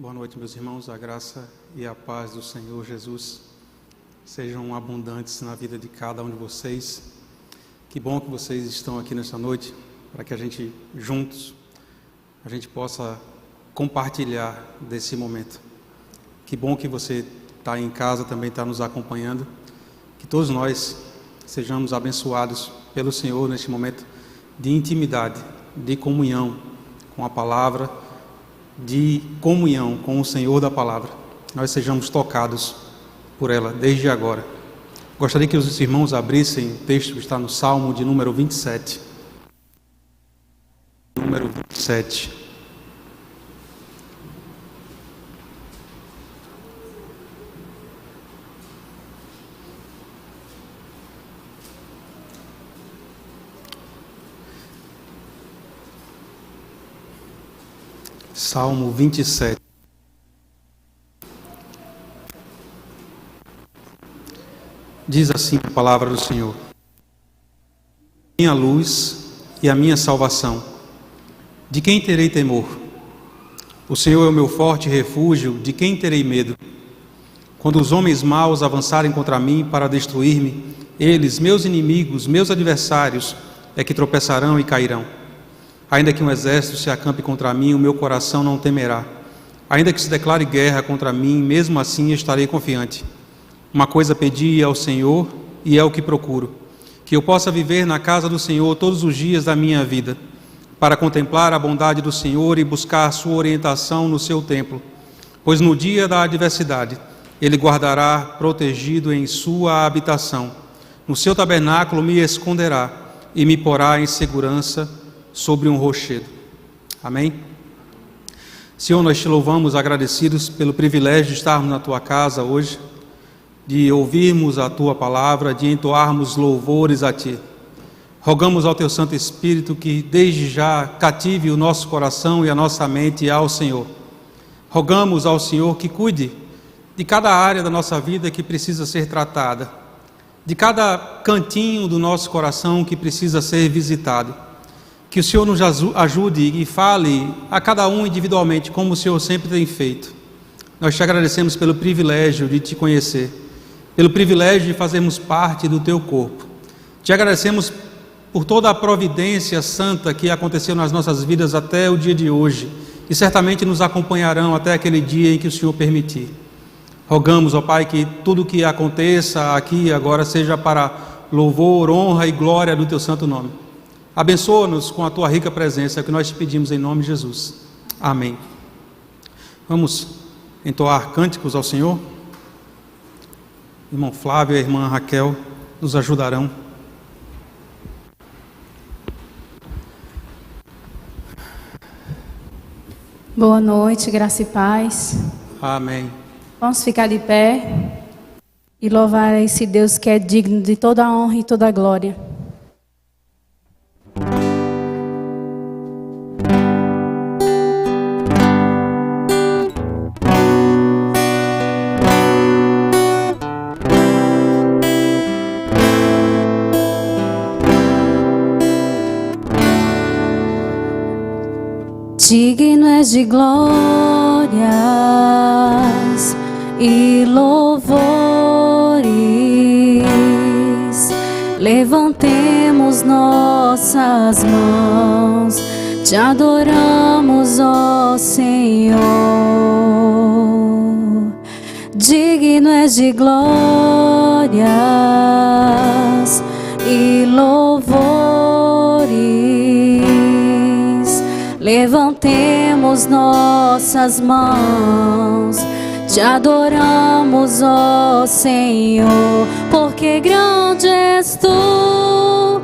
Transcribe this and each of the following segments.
Boa noite, meus irmãos. A graça e a paz do Senhor Jesus sejam abundantes na vida de cada um de vocês. Que bom que vocês estão aqui nessa noite, para que a gente, juntos, a gente possa compartilhar desse momento. Que bom que você está em casa, também está nos acompanhando. Que todos nós sejamos abençoados pelo Senhor neste momento de intimidade, de comunhão com a palavra, de comunhão com o Senhor da palavra. Nós sejamos tocados por ela desde agora. Gostaria que os irmãos abrissem o texto que está no Salmo de número 27. Número 27. Salmo 27. Diz assim a palavra do Senhor: minha luz e a minha salvação, de quem terei temor? O Senhor é o meu forte refúgio, de quem terei medo? Quando os homens maus avançarem contra mim para destruir-me, eles, meus inimigos, meus adversários, é que tropeçarão e cairão. Ainda que um exército se acampe contra mim, o meu coração não temerá. Ainda que se declare guerra contra mim, mesmo assim estarei confiante. Uma coisa pedi ao Senhor, e é o que procuro: que eu possa viver na casa do Senhor todos os dias da minha vida, para contemplar a bondade do Senhor e buscar sua orientação no seu templo. Pois no dia da adversidade, Ele guardará protegido em sua habitação. No seu tabernáculo me esconderá e me porá em segurança sobre um rochedo. Amém? Senhor, nós te louvamos agradecidos pelo privilégio de estarmos na tua casa hoje, de ouvirmos a tua palavra, de entoarmos louvores a ti. Rogamos ao teu Santo Espírito que desde já cative o nosso coração e a nossa mente ao Senhor. Rogamos ao Senhor que cuide de cada área da nossa vida que precisa ser tratada, de cada cantinho do nosso coração que precisa ser visitado. Que o Senhor nos ajude e fale a cada um individualmente, como o Senhor sempre tem feito. Nós te agradecemos pelo privilégio de te conhecer, pelo privilégio de fazermos parte do teu corpo. Te agradecemos por toda a providência santa que aconteceu nas nossas vidas até o dia de hoje, e certamente nos acompanharão até aquele dia em que o Senhor permitir. Rogamos, ó Pai, que tudo que aconteça aqui e agora seja para louvor, honra e glória do teu santo nome. Abençoa-nos com a tua rica presença, é o que nós te pedimos em nome de Jesus. Amém. Vamos entoar cânticos ao Senhor. Irmão Flávio e a irmã Raquel nos ajudarão. Boa noite, graça e paz. Amém. Vamos ficar de pé e louvar a esse Deus que é digno de toda a honra e toda a glória. Digno és de glórias e louvores, levantemos nossas mãos, te adoramos, ó Senhor. Digno és de glórias e louvores, levantemos nossas mãos, te adoramos, ó Senhor, porque grande és tu,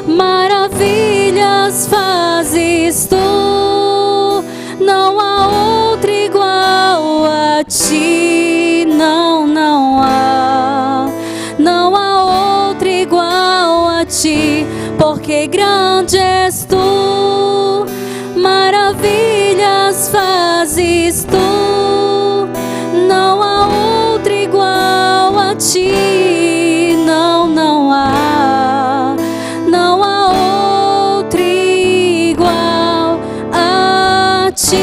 maravilhas fazes tu, não há outro igual a ti, não há outro igual a ti, porque grande és tu, maravilhas fazes tu, não há outro igual a ti, não há outro igual a ti.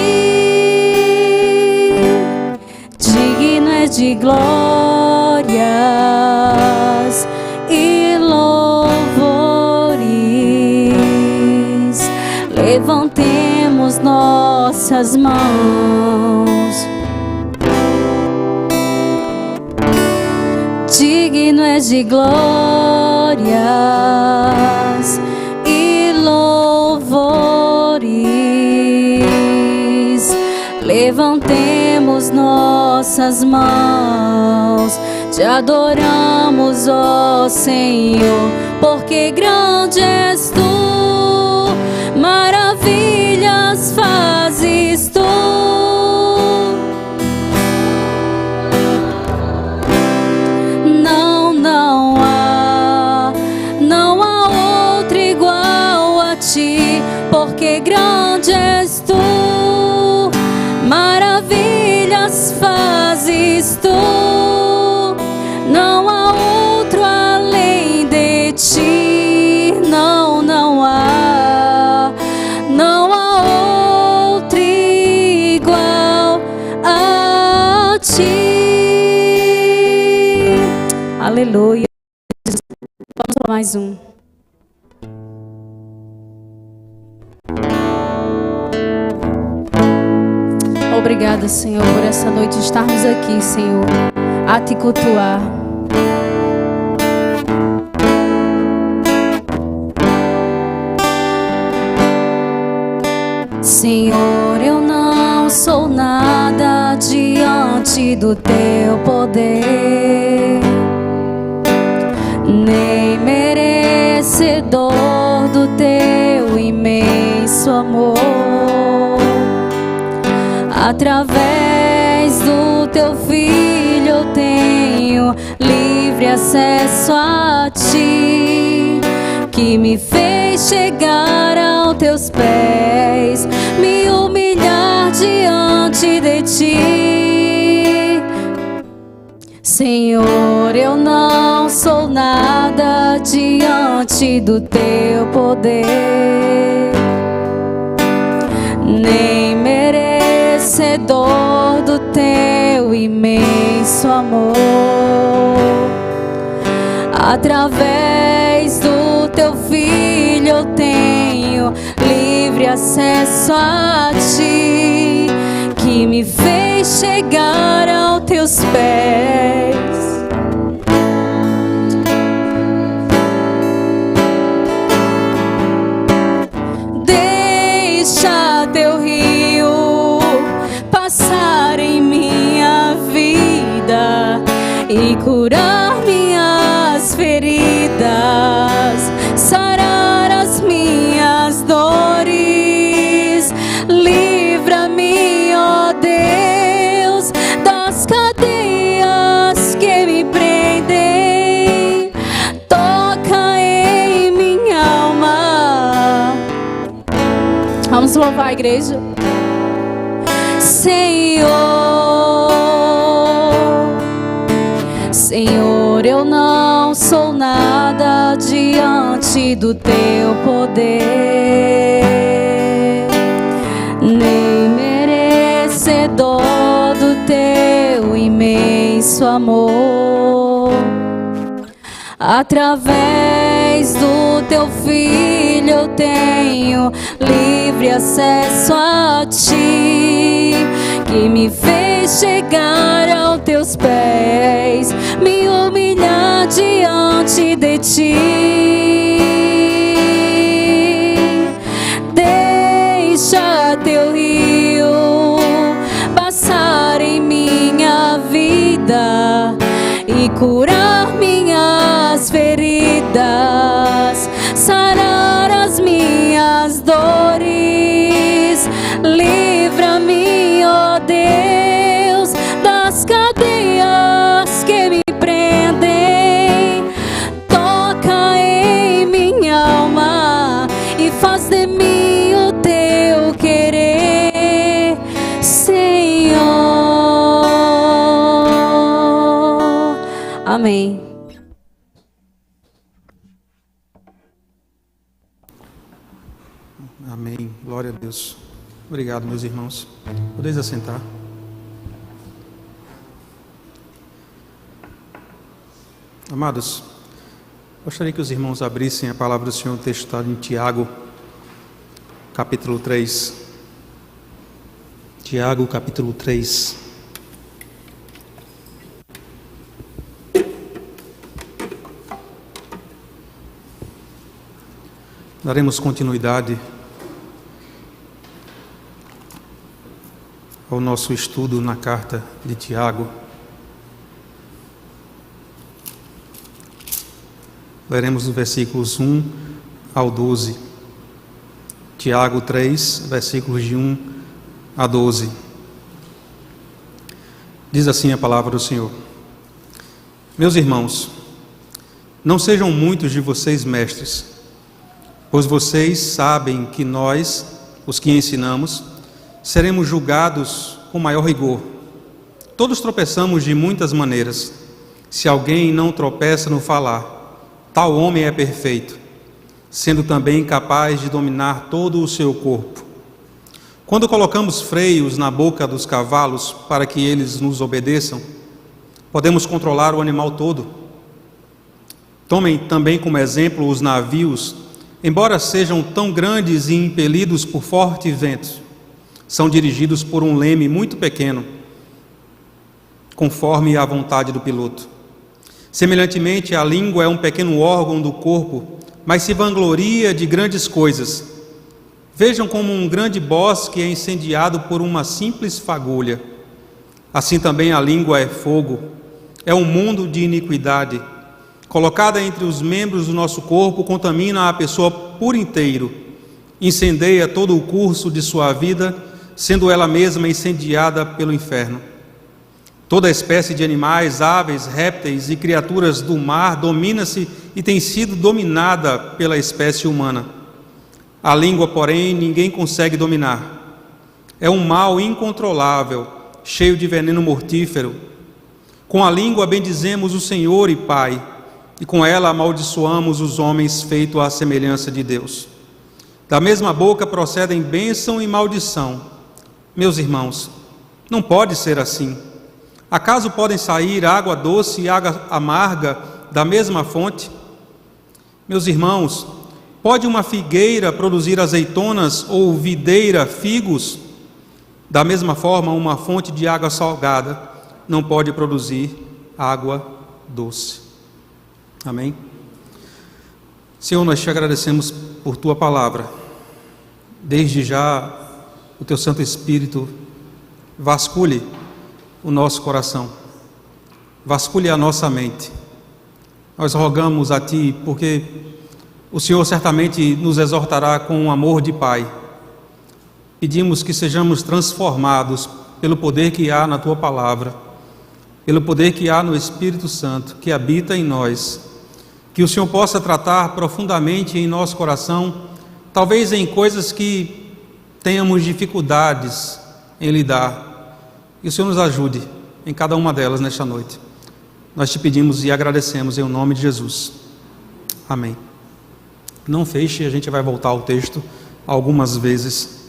de glórias e louvores. Levantemos nossas mãos. Digno é de glórias e louvores. Levantemos nossas mãos, te adoramos, ó Senhor, porque grande és tu, maravilhas fazes tu. Não há outro igual a ti, porque grande és tu, maravilhas fazes tu. Não há outro além de ti, não há outro igual a ti. Aleluia. Vamos para mais um. Obrigada, Senhor, por essa noite estarmos aqui, Senhor, a te cultuar. Senhor, eu não sou nada diante do teu poder, nem merecedor do teu imenso amor. Através do teu filho eu tenho livre acesso a ti, que me fez chegar aos teus pés, me humilhar diante de ti. Senhor, eu não sou nada diante do teu poder, nem merecedor do teu imenso amor. Através do teu filho eu tenho livre acesso a ti, que me fez chegar aos teus pés. Deixa teu rio passar em minha vida e curar minhas feridas, sarar as minhas dores. Livra-me, ó Deus, das cadeias que me prendem. Toca em minha alma. Vamos louvar a igreja. Senhor, eu não sou nada diante do teu poder, nem merecedor do teu imenso amor. Através do teu filho eu tenho livre acesso a ti, que me fez chegar aos teus pés, me humilhar diante de ti. Deixa teu rio passar em minha vida e curar minhas feridas, sarar as minhas dores. Livra-me, ó Deus, das cadeias que me prendem. Toca em minha alma e faz de mim o teu querer, Senhor. Amém. Amém. Glória a Deus. Obrigado, meus irmãos. Podeis assentar. Amados, gostaria que os irmãos abrissem a palavra do Senhor, o texto está em Tiago, capítulo 3. Tiago, capítulo 3. Daremos continuidade ao nosso estudo na carta de Tiago. Leremos os versículos 1 ao 12. Tiago 3, versículos de 1 a 12. Diz assim a palavra do Senhor: Meus irmãos, não sejam muitos de vocês mestres, pois vocês sabem que nós, os que ensinamos, seremos julgados com maior rigor. Todos tropeçamos de muitas maneiras. Se alguém não tropeça no falar, tal homem é perfeito, sendo também capaz de dominar todo o seu corpo. Quando colocamos freios na boca dos cavalos para que eles nos obedeçam, podemos controlar o animal todo. Tomem também como exemplo os navios, embora sejam tão grandes e impelidos por fortes ventos, são dirigidos por um leme muito pequeno, conforme a vontade do piloto. Semelhantemente, a língua é um pequeno órgão do corpo, mas se vangloria de grandes coisas. Vejam como um grande bosque é incendiado por uma simples fagulha. Assim também a língua é fogo, é um mundo de iniquidade. Colocada entre os membros do nosso corpo, contamina a pessoa por inteiro, incendeia todo o curso de sua vida, sendo ela mesma incendiada pelo inferno. Toda espécie de animais, aves, répteis e criaturas do mar domina-se e tem sido dominada pela espécie humana. A língua, porém, ninguém consegue dominar. É um mal incontrolável, cheio de veneno mortífero. Com a língua bendizemos o Senhor e Pai, e com ela amaldiçoamos os homens feitos à semelhança de Deus. Da mesma boca procedem bênção e maldição. Meus irmãos, não pode ser assim. Acaso podem sair água doce e água amarga da mesma fonte? Meus irmãos, pode uma figueira produzir azeitonas ou videira figos? Da mesma forma, uma fonte de água salgada não pode produzir água doce. Amém? Senhor, nós te agradecemos por tua palavra. Desde já, o teu Santo Espírito vasculhe o nosso coração, vasculhe a nossa mente. Nós rogamos a Ti, porque o Senhor certamente nos exortará com um amor de Pai. Pedimos que sejamos transformados pelo poder que há na Tua palavra, pelo poder que há no Espírito Santo, que habita em nós, que o Senhor possa tratar profundamente em nosso coração, talvez em coisas que tenhamos dificuldades em lidar. E o Senhor nos ajude em cada uma delas nesta noite. Nós te pedimos e agradecemos em nome de Jesus. Amém. Não feche, a gente vai voltar ao texto algumas vezes.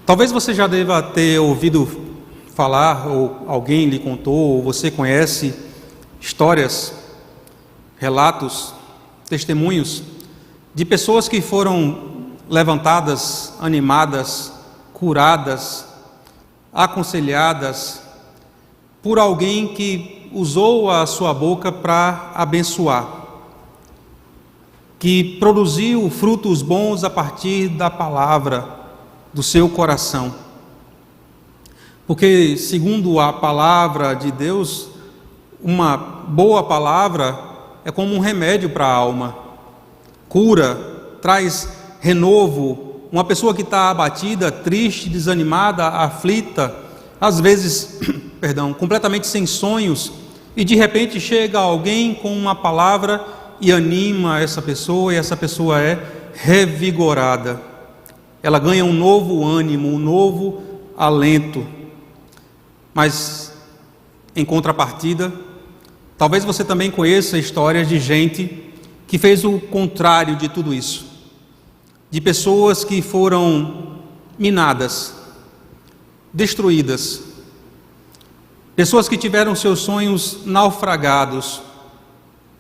Talvez você já deva ter ouvido falar, ou alguém lhe contou, ou você conhece histórias, relatos, testemunhos de pessoas que foram levantadas, animadas, curadas, aconselhadas por alguém que usou a sua boca para abençoar, que produziu frutos bons a partir da palavra do seu coração. Porque, segundo a palavra de Deus, uma boa palavra é como um remédio para a alma, cura, traz renovo. Uma pessoa que está abatida, triste, desanimada, aflita, às vezes, completamente sem sonhos, e de repente chega alguém com uma palavra e anima essa pessoa, e essa pessoa é revigorada. Ela ganha um novo ânimo, um novo alento. Mas, em contrapartida, talvez você também conheça histórias de gente que fez o contrário de tudo isso. De pessoas que foram minadas, destruídas, pessoas que tiveram seus sonhos naufragados,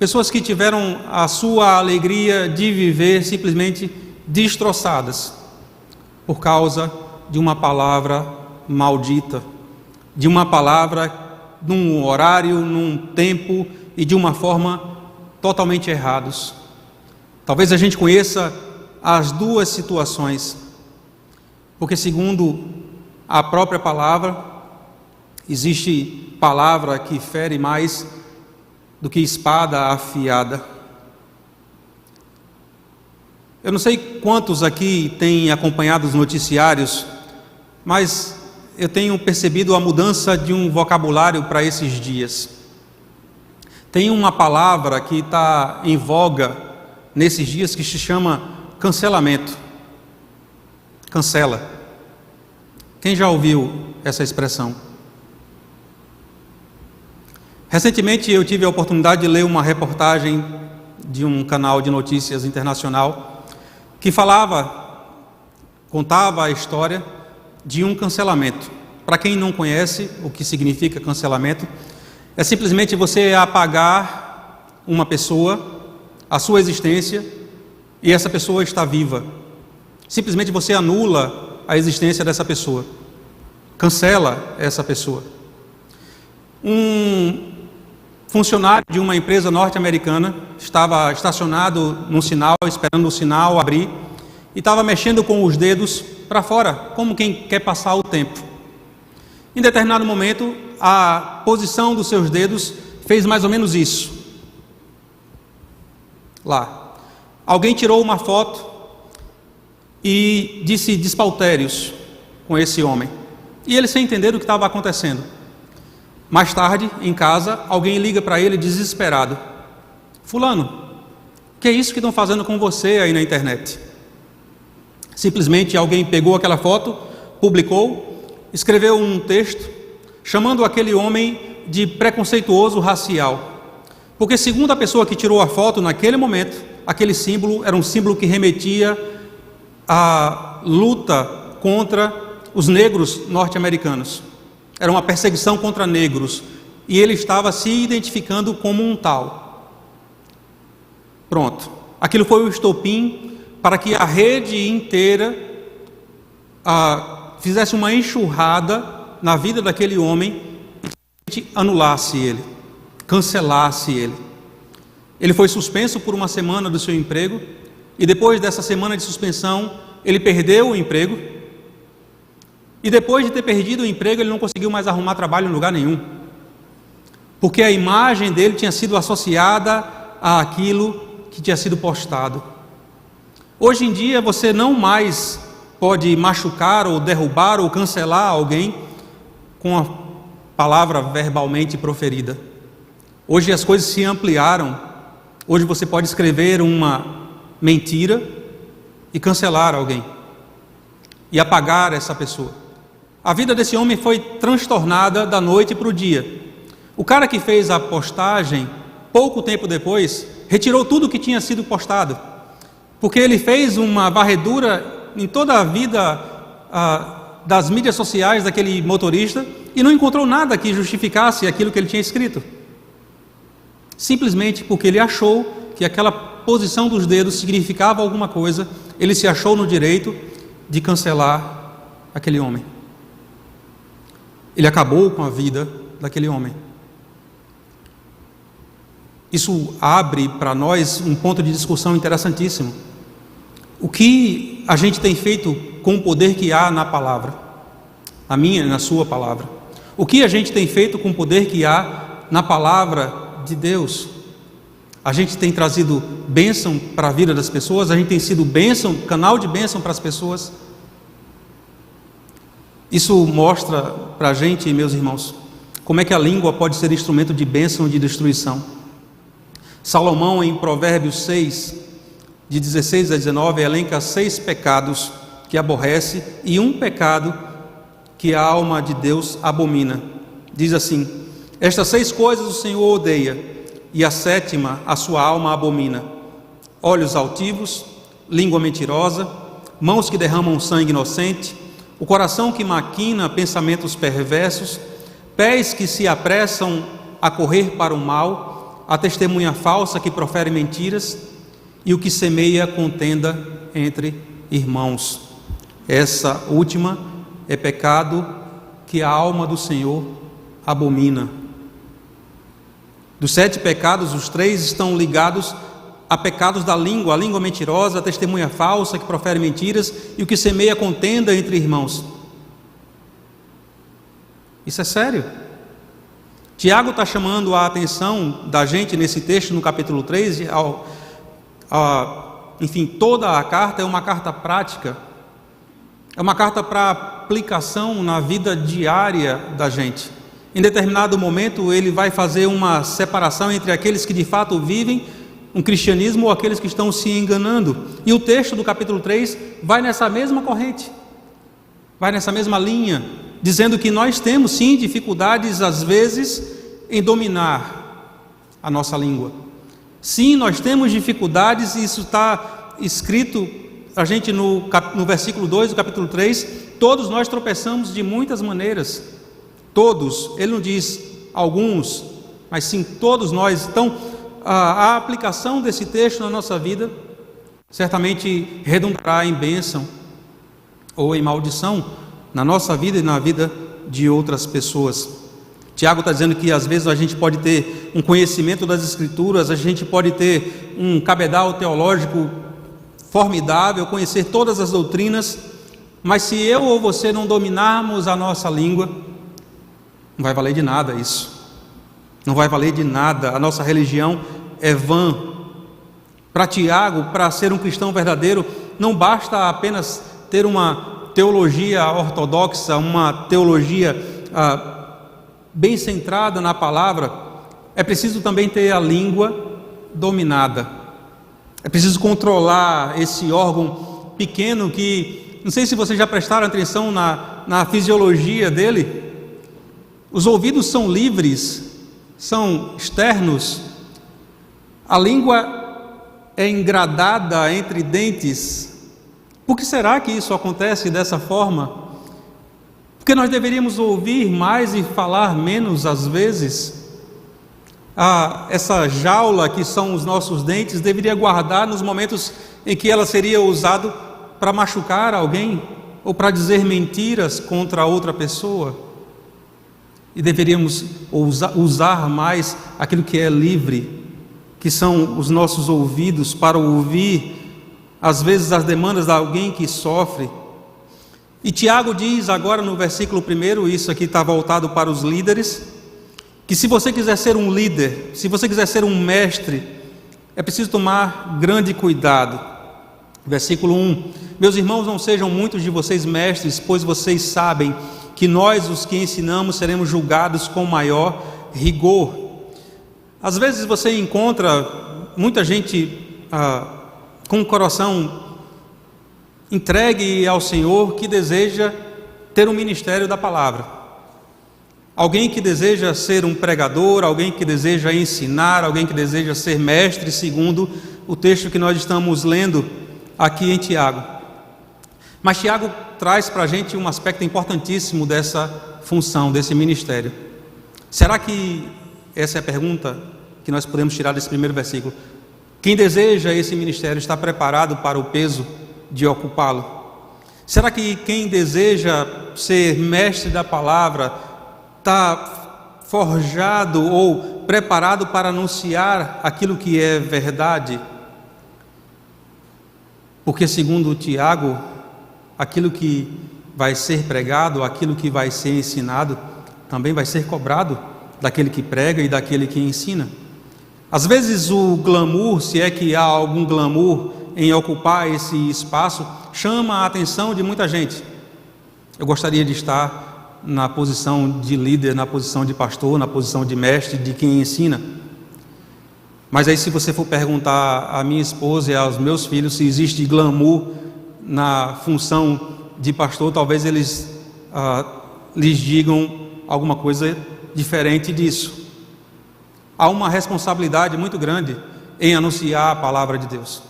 pessoas que tiveram a sua alegria de viver simplesmente destroçadas por causa de uma palavra maldita, de uma palavra num horário, num tempo e de uma forma totalmente errados. Talvez a gente conheça as duas situações, porque segundo a própria palavra, existe palavra que fere mais do que espada afiada. Eu não sei quantos aqui têm acompanhado os noticiários, mas eu tenho percebido a mudança de um vocabulário para esses dias. Tem uma palavra que está em voga nesses dias que se chama cancelamento. Cancela. Quem já ouviu essa expressão? Recentemente eu tive a oportunidade de ler uma reportagem de um canal de notícias internacional que contava a história de um cancelamento. Para quem não conhece o que significa cancelamento, é simplesmente você apagar uma pessoa, a sua existência, e essa pessoa está viva. Simplesmente você anula a existência dessa pessoa, cancela essa pessoa. Um funcionário de uma empresa norte-americana estava estacionado num sinal, esperando o sinal abrir, e estava mexendo com os dedos para fora, como quem quer passar o tempo. Em determinado momento, a posição dos seus dedos fez mais ou menos isso. Lá. Alguém tirou uma foto e disse despauterios com esse homem. E ele sem entender o que estava acontecendo. Mais tarde, em casa, alguém liga para ele desesperado. Fulano, o que é isso que estão fazendo com você aí na internet? Simplesmente alguém pegou aquela foto, publicou, escreveu um texto, chamando aquele homem de preconceituoso racial. Porque segundo a pessoa que tirou a foto naquele momento, aquele símbolo era um símbolo que remetia à luta contra os negros norte-americanos. Era uma perseguição contra negros, e ele estava se identificando como um tal. Pronto. Aquilo foi o estopim para que a rede inteira fizesse uma enxurrada na vida daquele homem e anulasse ele, cancelasse ele. Ele foi suspenso por uma semana do seu emprego, e depois dessa semana de suspensão, ele perdeu o emprego. E depois de ter perdido o emprego, ele não conseguiu mais arrumar trabalho em lugar nenhum, porque a imagem dele tinha sido associada àquilo que tinha sido postado. Hoje em dia, você não mais pode machucar ou derrubar ou cancelar alguém com a palavra verbalmente proferida. Hoje as coisas se ampliaram. Hoje você pode escrever uma mentira e cancelar alguém e apagar essa pessoa. A vida desse homem foi transtornada da noite para o dia. O cara que fez a postagem, pouco tempo depois, retirou tudo que tinha sido postado, porque ele fez uma varredura em toda a vida das mídias sociais daquele motorista e não encontrou nada que justificasse aquilo que ele tinha escrito. Simplesmente porque ele achou que aquela posição dos dedos significava alguma coisa, ele se achou no direito de cancelar aquele homem. Ele acabou com a vida daquele homem. Isso abre para nós um ponto de discussão interessantíssimo. O que a gente tem feito com o poder que há na palavra? Na minha e na sua palavra. O que a gente tem feito com o poder que há na palavra de Deus? A gente tem trazido bênção para a vida das pessoas? A gente tem sido bênção, canal de bênção para as pessoas? Isso mostra para a gente, meus irmãos, como é que a língua pode ser instrumento de bênção e de destruição. Salomão, em Provérbios 6, de 16 a 19, elenca 6 pecados que aborrece e um pecado que a alma de Deus abomina. Diz assim: estas 6 coisas o Senhor odeia, e a 7ª a sua alma abomina: olhos altivos, língua mentirosa, mãos que derramam sangue inocente, o coração que maquina pensamentos perversos, pés que se apressam a correr para o mal, a testemunha falsa que profere mentiras e o que semeia contenda entre irmãos. Essa última é pecado que a alma do Senhor abomina. Dos 7 pecados, os 3 estão ligados a pecados da língua, a língua mentirosa, a testemunha falsa que profere mentiras e o que semeia contenda entre irmãos. Isso é sério. Tiago está chamando a atenção da gente nesse texto, no capítulo 3, enfim, toda a carta é uma carta prática, é uma carta para aplicação na vida diária da gente. Em determinado momento ele vai fazer uma separação entre aqueles que de fato vivem um cristianismo ou aqueles que estão se enganando. E o texto do capítulo 3 vai nessa mesma corrente, vai nessa mesma linha, dizendo que nós temos sim dificuldades às vezes em dominar a nossa língua. Sim, nós temos dificuldades, e isso está escrito a gente no versículo 2 do capítulo 3, todos nós tropeçamos de muitas maneiras. Todos, ele não diz alguns, mas sim todos nós. Então, a aplicação desse texto na nossa vida certamente redundará em bênção ou em maldição na nossa vida e na vida de outras pessoas. Tiago está dizendo que às vezes a gente pode ter um conhecimento das Escrituras, a gente pode ter um cabedal teológico formidável, conhecer todas as doutrinas, mas se eu ou você não dominarmos a nossa língua, não vai valer de nada isso. Não vai valer de nada. A nossa religião é vã. Para Tiago, para ser um cristão verdadeiro, não basta apenas ter uma teologia ortodoxa, uma teologia bem centrada na palavra. É preciso também ter a língua dominada. É preciso controlar esse órgão pequeno que, não sei se vocês já prestaram atenção na fisiologia dele. Os ouvidos são livres, são externos. A língua é engradada entre dentes. Por que será que isso acontece dessa forma? Porque nós deveríamos ouvir mais e falar menos às vezes. Essa jaula que são os nossos dentes deveria guardar nos momentos em que ela seria usada para machucar alguém ou para dizer mentiras contra outra pessoa. E deveríamos usar mais aquilo que é livre, que são os nossos ouvidos, para ouvir, às vezes, as demandas de alguém que sofre. E Tiago diz agora no versículo 1, isso aqui está voltado para os líderes, que se você quiser ser um líder, se você quiser ser um mestre, é preciso tomar grande cuidado. Versículo 1: meus irmãos, não sejam muitos de vocês mestres, pois vocês sabem que nós, os que ensinamos, seremos julgados com maior rigor. Às vezes você encontra muita gente com o coração entregue ao Senhor, que deseja ter um ministério da palavra. Alguém que deseja ser um pregador, alguém que deseja ensinar, alguém que deseja ser mestre, segundo o texto que nós estamos lendo aqui em Tiago. Mas Tiago traz para a gente um aspecto importantíssimo dessa função, desse ministério. Será que essa é a pergunta que nós podemos tirar desse primeiro versículo? Quem deseja esse ministério está preparado para o peso de ocupá-lo? Será que quem deseja ser mestre da palavra está forjado ou preparado para anunciar aquilo que é verdade? Porque segundo Tiago, aquilo que vai ser pregado, aquilo que vai ser ensinado, também vai ser cobrado daquele que prega e daquele que ensina. Às vezes o glamour, se é que há algum glamour em ocupar esse espaço, chama a atenção de muita gente. Eu gostaria de estar na posição de líder, na posição de pastor, na posição de mestre, de quem ensina. Mas aí, se você for perguntar à minha esposa e aos meus filhos se existe glamour na função de pastor, talvez eles lhes digam alguma coisa diferente disso. Há uma responsabilidade muito grande em anunciar a palavra de Deus.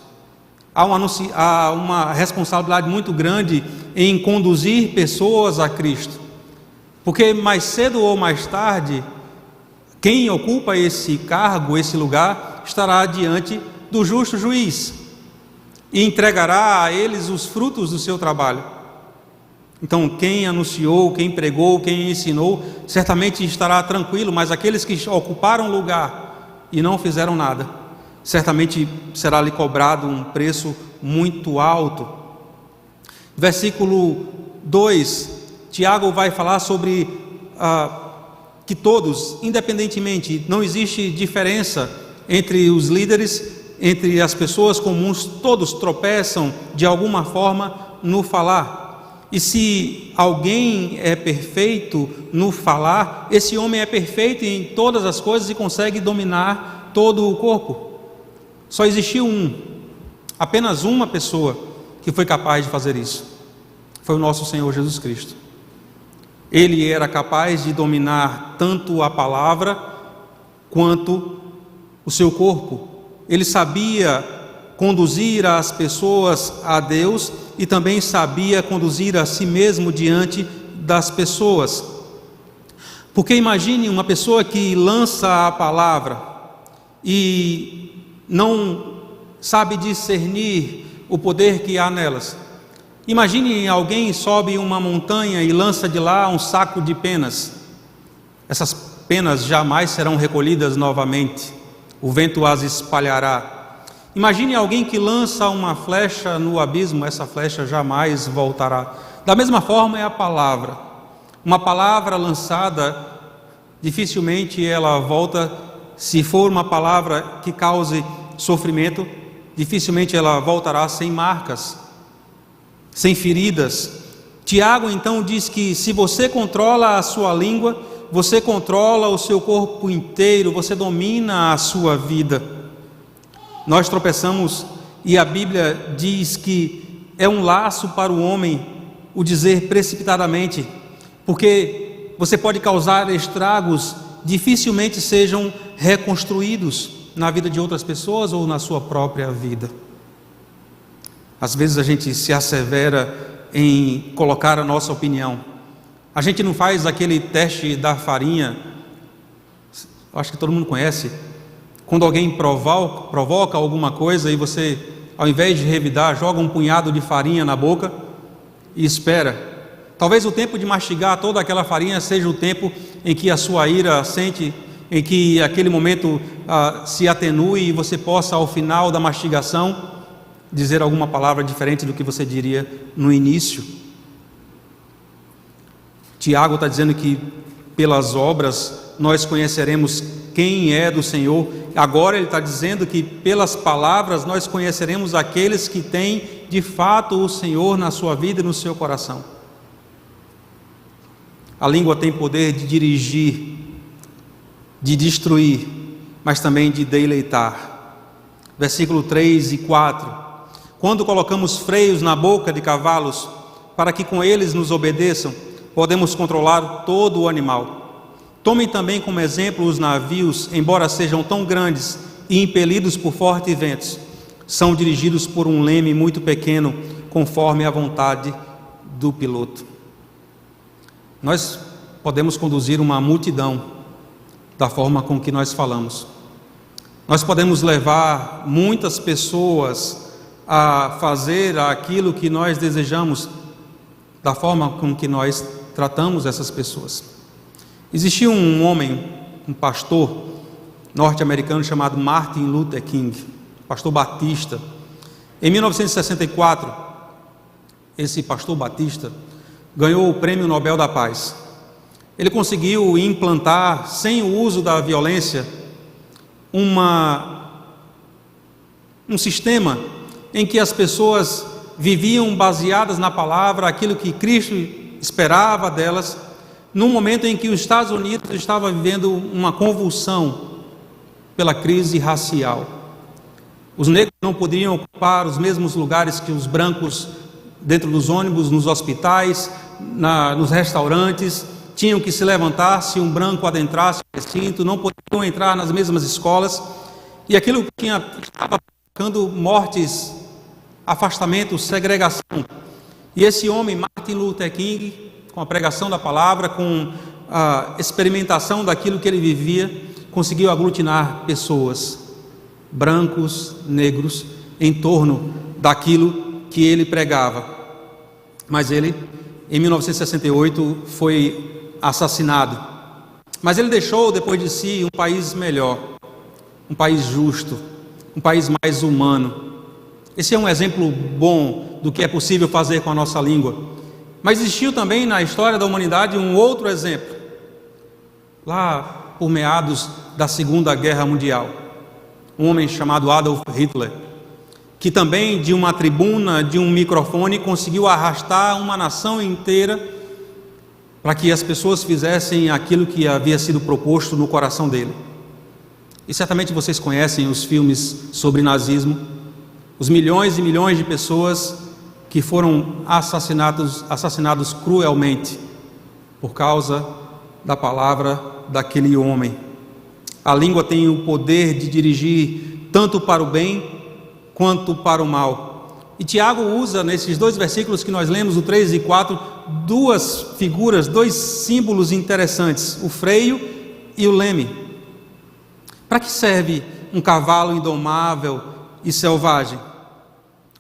Há uma responsabilidade muito grande em conduzir pessoas a Cristo. Porque mais cedo ou mais tarde, Quem ocupa esse cargo, esse lugar, estará diante do justo juiz e entregará a eles os frutos do seu trabalho. Então, quem anunciou, quem pregou, quem ensinou, certamente estará tranquilo, mas aqueles que ocuparam lugar e não fizeram nada, certamente será lhe cobrado um preço muito alto. Versículo 2, Tiago vai falar sobre que todos, independentemente, não existe diferença entre os líderes, entre as pessoas comuns, todos tropeçam de alguma forma no falar. E se alguém é perfeito no falar, esse homem é perfeito em todas as coisas e consegue dominar todo o corpo. Só existiu apenas uma pessoa que foi capaz de fazer isso. Foi o nosso Senhor Jesus Cristo. Ele era capaz de dominar tanto a palavra quanto o seu corpo. Ele sabia conduzir as pessoas a Deus e também sabia conduzir a si mesmo diante das pessoas. Porque imagine uma pessoa que lança a palavra e não sabe discernir o poder que há nelas. Imagine alguém sobe uma montanha e lança de lá um saco de penas. Essas penas jamais serão recolhidas novamente, o vento as espalhará. Imagine alguém que lança uma flecha no abismo, essa flecha jamais voltará. Da mesma forma é a palavra. Uma palavra lançada, dificilmente ela volta. Se for uma palavra que cause sofrimento, dificilmente ela voltará sem marcas, sem feridas. Tiago então diz que se você controla a sua língua, você controla o seu corpo inteiro, você domina a sua vida. Nós tropeçamos e a Bíblia diz que é um laço para o homem o dizer precipitadamente, porque você pode causar estragos, dificilmente sejam reconstruídos na vida de outras pessoas ou na sua própria vida. Às vezes a gente se assevera em colocar a nossa opinião. A gente não faz aquele teste da farinha, acho que todo mundo conhece. Quando alguém provoca alguma coisa e você, ao invés de revidar, joga um punhado de farinha na boca e espera. Talvez o tempo de mastigar toda aquela farinha seja o tempo em que a sua ira sente, em que aquele momento se atenue e você possa, ao final da mastigação, dizer alguma palavra diferente do que você diria no início. Tiago está dizendo que pelas obras nós conheceremos quem é do Senhor. Agora ele está dizendo que pelas palavras nós conheceremos aqueles que têm de fato o Senhor na sua vida e no seu coração. A língua tem poder de dirigir, de destruir, mas também de deleitar. Versículo 3 e 4. Quando colocamos freios na boca de cavalos, para que com eles nos obedeçam, podemos controlar todo o animal. Tomem também como exemplo os navios, embora sejam tão grandes e impelidos por fortes ventos, são dirigidos por um leme muito pequeno, conforme a vontade do piloto. Nós podemos conduzir uma multidão da forma com que nós falamos. Nós podemos levar muitas pessoas a fazer aquilo que nós desejamos, da forma com que nós tratamos essas pessoas. Existia um homem, um pastor norte-americano chamado Martin Luther King, pastor batista. Em 1964, esse pastor batista ganhou o Prêmio Nobel da Paz. Ele conseguiu implantar, sem o uso da violência, um sistema em que as pessoas viviam baseadas na palavra, aquilo que Cristo esperava delas, num momento em que os Estados Unidos estava vivendo uma convulsão pela crise racial. Os negros não poderiam ocupar os mesmos lugares que os brancos dentro dos ônibus, nos hospitais, nos restaurantes. Tinham que se levantar se um branco adentrasse o recinto, não poderiam entrar nas mesmas escolas. E aquilo estava provocando mortes, afastamento, segregação. E esse homem, Martin Luther King, com a pregação da palavra, com a experimentação daquilo que ele vivia, conseguiu aglutinar pessoas, brancos, negros, em torno daquilo que ele pregava. Mas ele, em 1968, foi assassinado. Mas ele deixou depois de si um país melhor, um país justo, um país mais humano. Esse é um exemplo bom do que é possível fazer com a nossa língua. Mas existiu também na história da humanidade um outro exemplo, lá por meados da Segunda Guerra Mundial. Um homem chamado Adolf Hitler, que também de uma tribuna, de um microfone, conseguiu arrastar uma nação inteira para que as pessoas fizessem aquilo que havia sido proposto no coração dele. E certamente vocês conhecem os filmes sobre nazismo, os milhões e milhões de pessoas que foram assassinados cruelmente por causa da palavra daquele homem. A língua tem o poder de dirigir tanto para o bem quanto para o mal. E Tiago usa nesses dois versículos que nós lemos, o 3 e 4, duas figuras, dois símbolos interessantes, o freio e o leme. Para que serve um cavalo indomável e selvagem?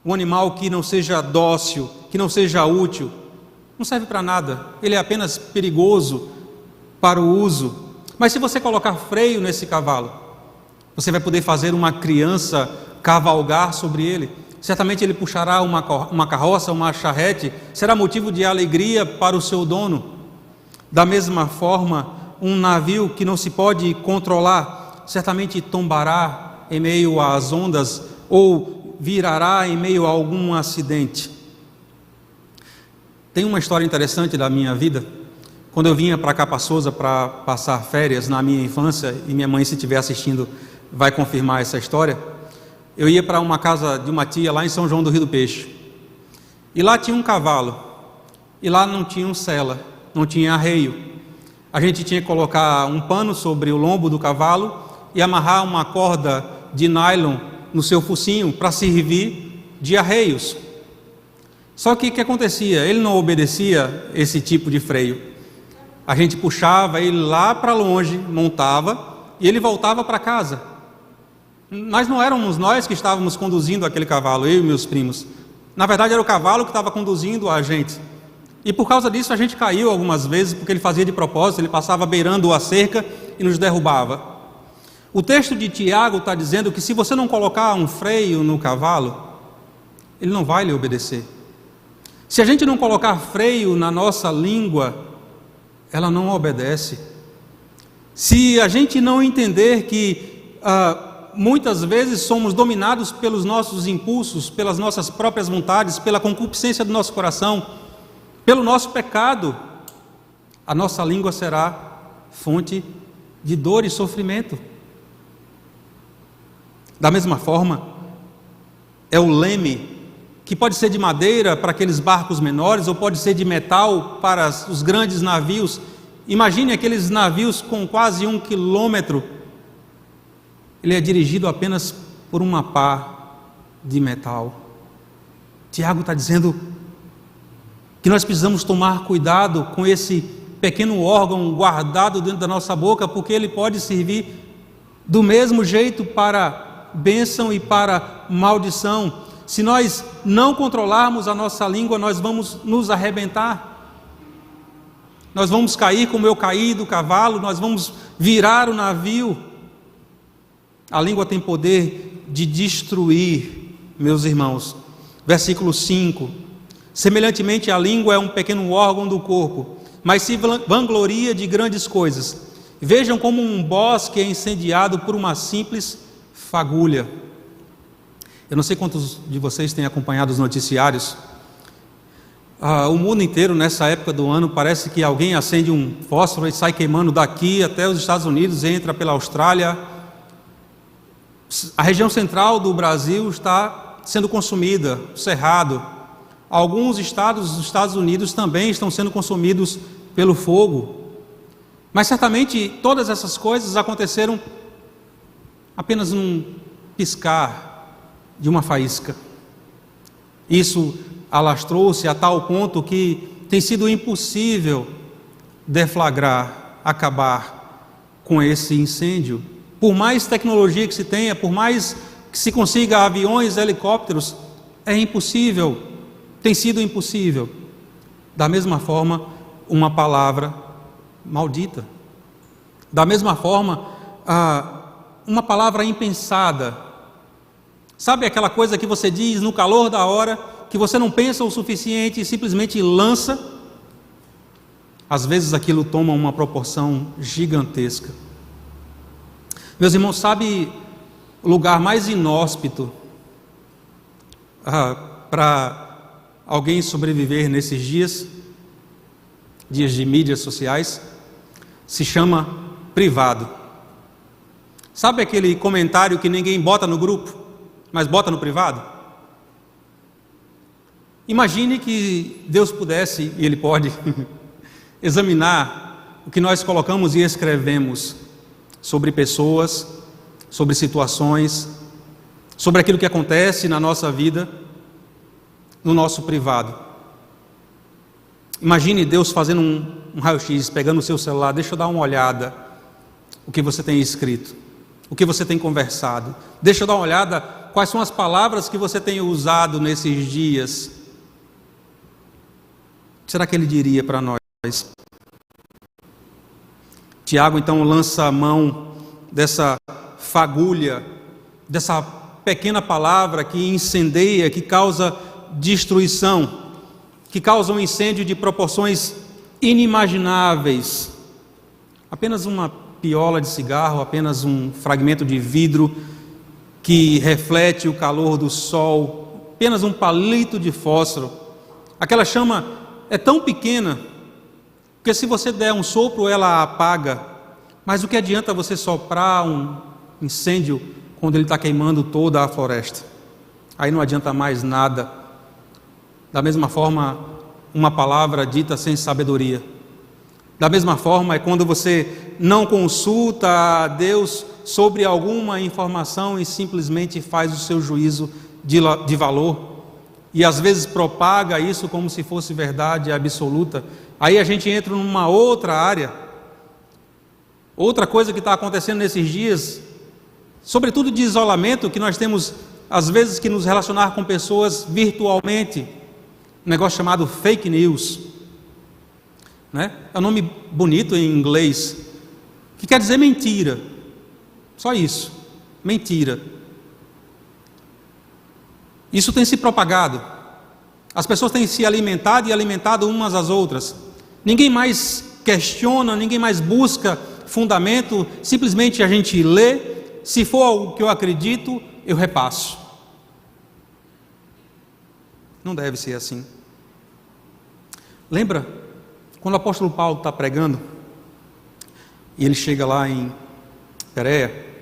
Um animal que não seja dócil, que não seja útil, não serve para nada, ele é apenas perigoso para o uso. Mas se você colocar freio nesse cavalo, você vai poder fazer uma criança cavalgar sobre ele. Certamente ele puxará uma carroça, uma charrete, será motivo de alegria para o seu dono. Da mesma forma, um navio que não se pode controlar, certamente tombará em meio às ondas ou virará em meio a algum acidente. Tem uma história interessante da minha vida. Quando eu vinha para Capaçosa para passar férias na minha infância, e minha mãe, se estiver assistindo, vai confirmar essa história, eu ia para uma casa de uma tia lá em São João do Rio do Peixe, e lá tinha um cavalo, e lá não tinha um sela, não tinha arreio. A gente tinha que colocar um pano sobre o lombo do cavalo e amarrar uma corda de nylon no seu focinho para servir de arreios. Só que o que acontecia? Ele não obedecia esse tipo de freio. A gente puxava ele lá para longe, montava, e ele voltava para casa. Mas não éramos nós que estávamos conduzindo aquele cavalo, eu e meus primos. Na verdade era o cavalo que estava conduzindo a gente. E por causa disso a gente caiu algumas vezes, porque ele fazia de propósito, ele passava beirando a cerca e nos derrubava. O texto de Tiago está dizendo que se você não colocar um freio no cavalo, ele não vai lhe obedecer. Se a gente não colocar freio na nossa língua, ela não obedece. Se a gente não entender que muitas vezes somos dominados pelos nossos impulsos, pelas nossas próprias vontades, pela concupiscência do nosso coração, pelo nosso pecado, a nossa língua será fonte de dor e sofrimento. Da mesma forma, é o leme, que pode ser de madeira para aqueles barcos menores, ou pode ser de metal para os grandes navios. Imagine aqueles navios com quase 1 quilômetro. Ele é dirigido apenas por uma pá de metal. Tiago está dizendo que nós precisamos tomar cuidado com esse pequeno órgão guardado dentro da nossa boca, porque ele pode servir do mesmo jeito para bênção e para maldição. Se nós não controlarmos a nossa língua, nós vamos nos arrebentar. Nós vamos cair como eu caí do cavalo, nós vamos virar o navio. A língua tem poder de destruir, meus irmãos. Versículo 5. Semelhantemente, a língua é um pequeno órgão do corpo, mas se vangloria de grandes coisas. Vejam como um bosque é incendiado por uma simples fagulha. Eu não sei quantos de vocês têm acompanhado os noticiários. O mundo inteiro, nessa época do ano, parece que alguém acende um fósforo e sai queimando daqui até os Estados Unidos, entra pela Austrália. A região central do Brasil está sendo consumida, o Cerrado. Alguns estados dos Estados Unidos também estão sendo consumidos pelo fogo. Mas certamente todas essas coisas aconteceram apenas num piscar de uma faísca. Isso alastrou-se a tal ponto que tem sido impossível deflagrar, acabar com esse incêndio. Por mais tecnologia que se tenha, por mais que se consiga aviões, helicópteros, é impossível, tem sido impossível. Da mesma forma, uma palavra maldita. Da mesma forma, uma palavra impensada. Sabe aquela coisa que você diz no calor da hora, que você não pensa o suficiente e simplesmente lança? Às vezes aquilo toma uma proporção gigantesca. Meus irmãos, sabe o lugar mais inóspito para alguém sobreviver nesses dias de mídias sociais? Se chama privado. Sabe aquele comentário que ninguém bota no grupo, mas bota no privado? Imagine que Deus pudesse, e Ele pode, examinar o que nós colocamos e escrevemos sobre pessoas, sobre situações, sobre aquilo que acontece na nossa vida, no nosso privado. Imagine Deus fazendo um raio-x, pegando o seu celular, deixa eu dar uma olhada o que você tem escrito, o que você tem conversado, deixa eu dar uma olhada quais são as palavras que você tem usado nesses dias. Será que Ele diria para nós? Tiago então lança a mão dessa fagulha, dessa pequena palavra que incendeia, que causa destruição, que causa um incêndio de proporções inimagináveis. Apenas uma piola de cigarro, apenas um fragmento de vidro que reflete o calor do sol, apenas um palito de fósforo. Aquela chama é tão pequena que se você der um sopro ela apaga, mas o que adianta você soprar um incêndio quando ele está queimando toda a floresta? Aí não adianta mais nada. Da mesma forma, uma palavra dita sem sabedoria. Da mesma forma, é quando você não consulta a Deus sobre alguma informação e simplesmente faz o seu juízo de valor, e às vezes propaga isso como se fosse verdade absoluta. Aí a gente entra numa outra área, outra coisa que está acontecendo nesses dias, sobretudo de isolamento, que nós temos às vezes que nos relacionar com pessoas virtualmente, um negócio chamado fake news, né? É um nome bonito em inglês, que quer dizer mentira, só isso, mentira. Isso tem se propagado, as pessoas têm se alimentado e alimentado umas às outras, ninguém mais questiona, ninguém mais busca fundamento, simplesmente a gente lê, se for algo que eu acredito, eu repasso. Não deve ser assim. Lembra quando o apóstolo Paulo está pregando e ele chega lá em Bereia,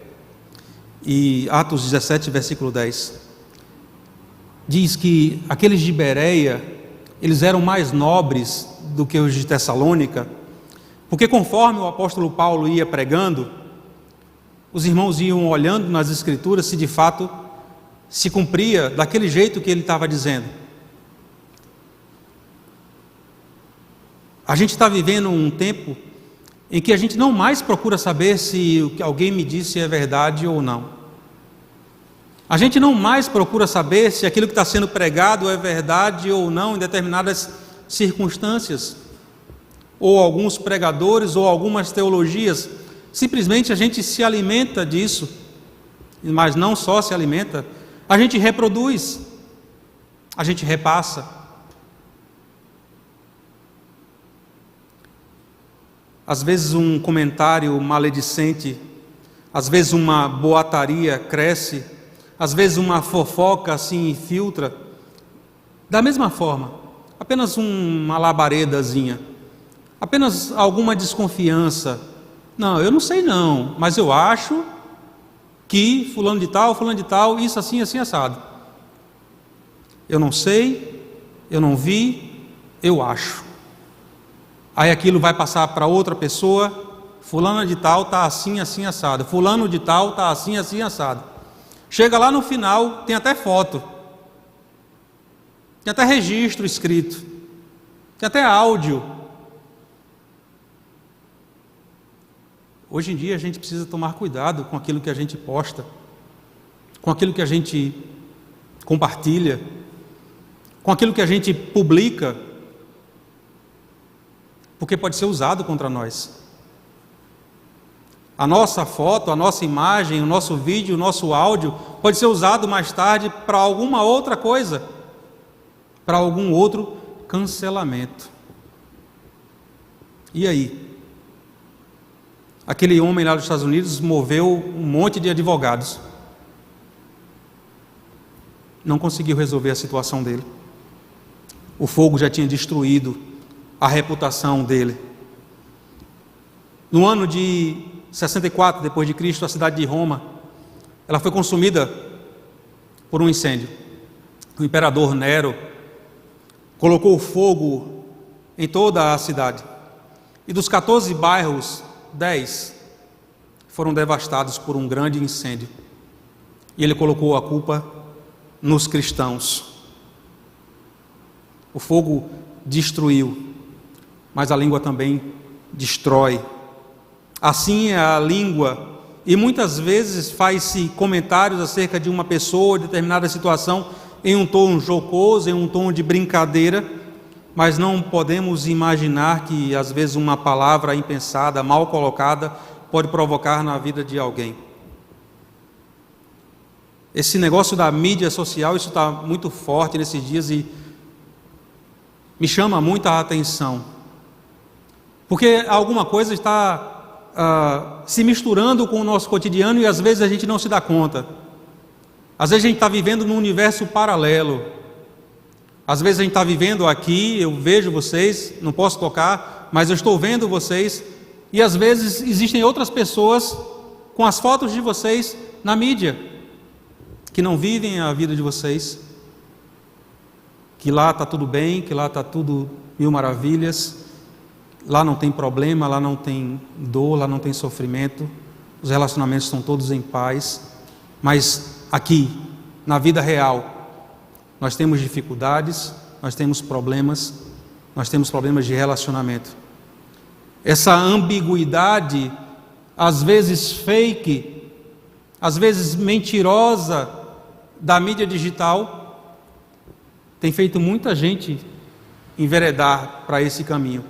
e Atos 17, versículo 10 diz que aqueles de Bereia, eles eram mais nobres do que os de Tessalônica, porque conforme o apóstolo Paulo ia pregando, os irmãos iam olhando nas escrituras se de fato se cumpria daquele jeito que ele estava dizendo. A gente está vivendo um tempo em que a gente não mais procura saber se o que alguém me disse é verdade ou não. A gente não mais procura saber se aquilo que está sendo pregado é verdade ou não em determinadas circunstâncias, ou alguns pregadores, ou algumas teologias. Simplesmente a gente se alimenta disso, mas não só se alimenta, a gente reproduz, a gente repassa. Às vezes um comentário maledicente, às vezes uma boataria cresce, às vezes uma fofoca se infiltra. Da mesma forma, apenas uma labaredazinha, apenas alguma desconfiança. Não, eu não sei não, mas eu acho que fulano de tal, isso assim, assim, assado. Eu não sei, eu não vi, eu acho. Aí aquilo vai passar para outra pessoa, fulano de tal está assim, assim, assado. Fulano de tal está assim, assim, assado. Chega lá no final, tem até foto, tem até registro escrito, tem até áudio. Hoje em dia a gente precisa tomar cuidado com aquilo que a gente posta, com aquilo que a gente compartilha, com aquilo que a gente publica, porque pode ser usado contra nós. A nossa foto, a nossa imagem, o nosso vídeo, o nosso áudio pode ser usado mais tarde para alguma outra coisa, para algum outro cancelamento. E aí? Aquele homem lá dos Estados Unidos moveu um monte de advogados. Não conseguiu resolver a situação dele. O fogo já tinha destruído a reputação dele. No ano de 64 depois de Cristo, a cidade de Roma, ela foi consumida por um incêndio. O imperador Nero colocou fogo em toda a cidade. E dos 14 bairros, 10 foram devastados por um grande incêndio. E ele colocou a culpa nos cristãos. O fogo destruiu, mas a língua também destrói. Assim é a língua, e muitas vezes faz-se comentários acerca de uma pessoa, de determinada situação, em um tom jocoso, em um tom de brincadeira, mas não podemos imaginar que às vezes uma palavra impensada, mal colocada, pode provocar na vida de alguém. Esse negócio da mídia social, isso está muito forte nesses dias e me chama muita atenção, porque alguma coisa está se misturando com o nosso cotidiano e às vezes a gente não se dá conta. Às vezes a gente está vivendo num universo paralelo. Às vezes a gente está vivendo aqui, eu vejo vocês, não posso tocar, mas eu estou vendo vocês, e às vezes existem outras pessoas com as fotos de vocês na mídia, que não vivem a vida de vocês, que lá está tudo bem, que lá está tudo mil maravilhas, lá não tem problema, lá não tem dor, lá não tem sofrimento, os relacionamentos estão todos em paz, mas aqui, na vida real, nós temos dificuldades, nós temos problemas de relacionamento. Essa ambiguidade, às vezes fake, às vezes mentirosa, da mídia digital, tem feito muita gente enveredar para esse caminho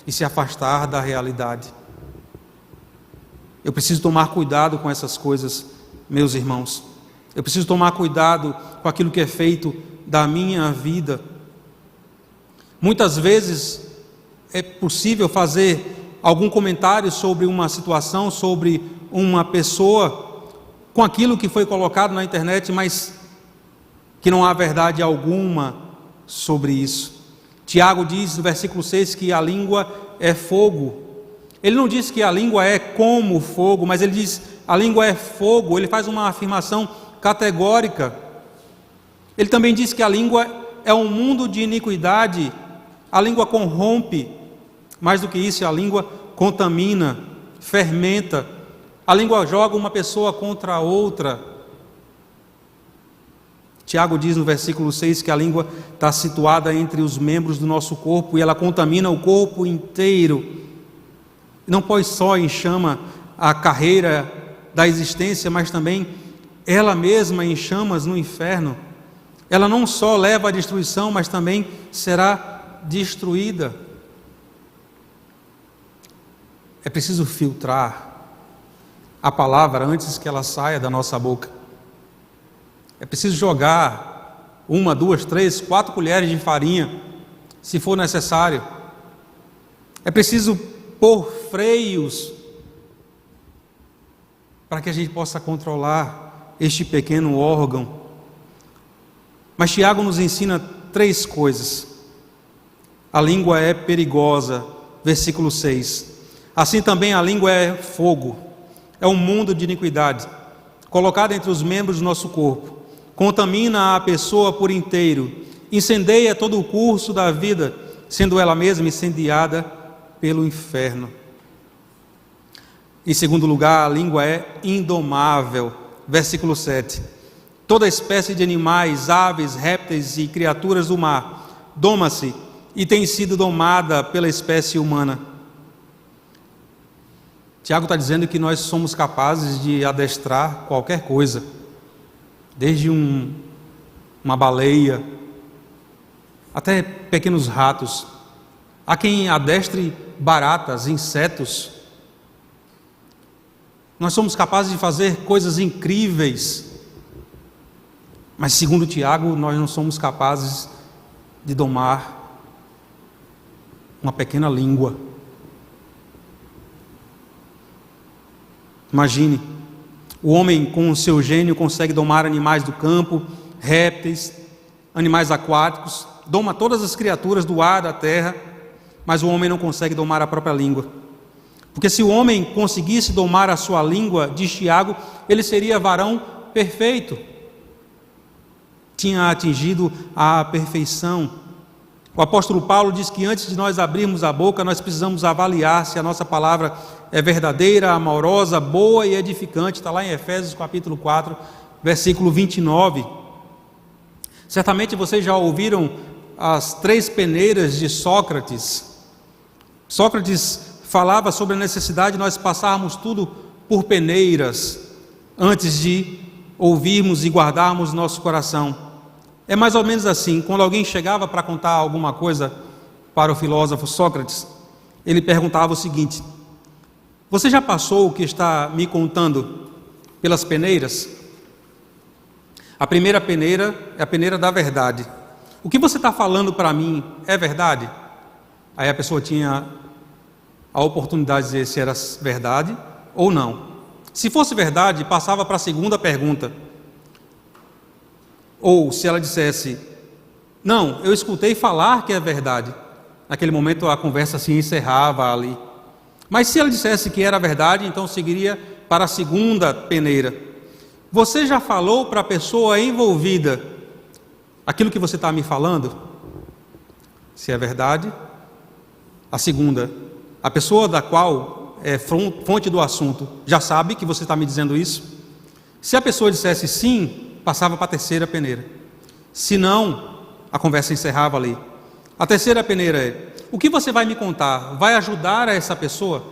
e se afastar da realidade. Eu preciso tomar cuidado com essas coisas, meus irmãos. Eu preciso tomar cuidado com aquilo que é feito da minha vida. Muitas vezes é possível fazer algum comentário sobre uma situação, sobre uma pessoa, com aquilo que foi colocado na internet, mas que não há verdade alguma sobre isso. Tiago diz no versículo 6 que a língua é fogo. Ele não diz que a língua é como fogo, mas ele diz a língua é fogo. Ele faz uma afirmação categórica. Ele também diz que a língua é um mundo de iniquidade. A língua corrompe. Mais do que isso, a língua contamina, fermenta. A língua joga uma pessoa contra a outra. Tiago diz no versículo 6 que a língua está situada entre os membros do nosso corpo e ela contamina o corpo inteiro. Não põe só em chama a carreira da existência, mas também ela mesma em chamas no inferno. Ela não só leva à destruição, mas também será destruída. É preciso filtrar a palavra antes que ela saia da nossa boca. É preciso jogar 1, 2, 3, 4 colheres de farinha, se for necessário. É preciso pôr freios para que a gente possa controlar este pequeno órgão. Mas Tiago nos ensina 3 coisas. A língua é perigosa, versículo 6. Assim também a língua é fogo, é um mundo de iniquidade, colocado entre os membros do nosso corpo. Contamina a pessoa por inteiro, incendeia todo o curso da vida, sendo ela mesma incendiada pelo inferno. Em segundo lugar, a língua é indomável, versículo 7. Toda espécie de animais, aves, répteis e criaturas do mar doma-se e tem sido domada pela espécie humana. Tiago está dizendo que nós somos capazes de adestrar qualquer coisa, desde uma baleia até pequenos ratos. Há quem adestre baratas, insetos. Nós somos capazes de fazer coisas incríveis, mas segundo Tiago, nós não somos capazes de domar uma pequena língua. Imagine, o homem com o seu gênio consegue domar animais do campo, répteis, animais aquáticos, doma todas as criaturas do ar, da terra, mas o homem não consegue domar a própria língua. Porque se o homem conseguisse domar a sua língua, diz Tiago, ele seria varão perfeito. Tinha atingido a perfeição. O apóstolo Paulo diz que antes de nós abrirmos a boca, nós precisamos avaliar se a nossa palavra é verdadeira, amorosa, boa e edificante. Está lá em Efésios capítulo 4, versículo 29. Certamente vocês já ouviram as 3 peneiras de Sócrates. Sócrates falava sobre a necessidade de nós passarmos tudo por peneiras antes de ouvirmos e guardarmos nosso coração. É mais ou menos assim, quando alguém chegava para contar alguma coisa para o filósofo Sócrates, ele perguntava o seguinte: você já passou o que está me contando pelas peneiras? A primeira peneira é a peneira da verdade. O que você está falando para mim é verdade? Aí a pessoa tinha a oportunidade de dizer se era verdade ou não. Se fosse verdade, passava para a segunda pergunta. Ou se ela dissesse, não, eu escutei falar que é verdade, naquele momento a conversa se encerrava ali. Mas se ela dissesse que era verdade, então seguiria para a segunda peneira. Você já falou para a pessoa envolvida aquilo que você está me falando? Se é verdade. A segunda, a pessoa da qual é fonte do assunto já sabe que você está me dizendo isso? Se a pessoa dissesse sim, passava para a terceira peneira. Se não, a conversa encerrava ali. A terceira peneira é: o que você vai me contar vai ajudar a essa pessoa?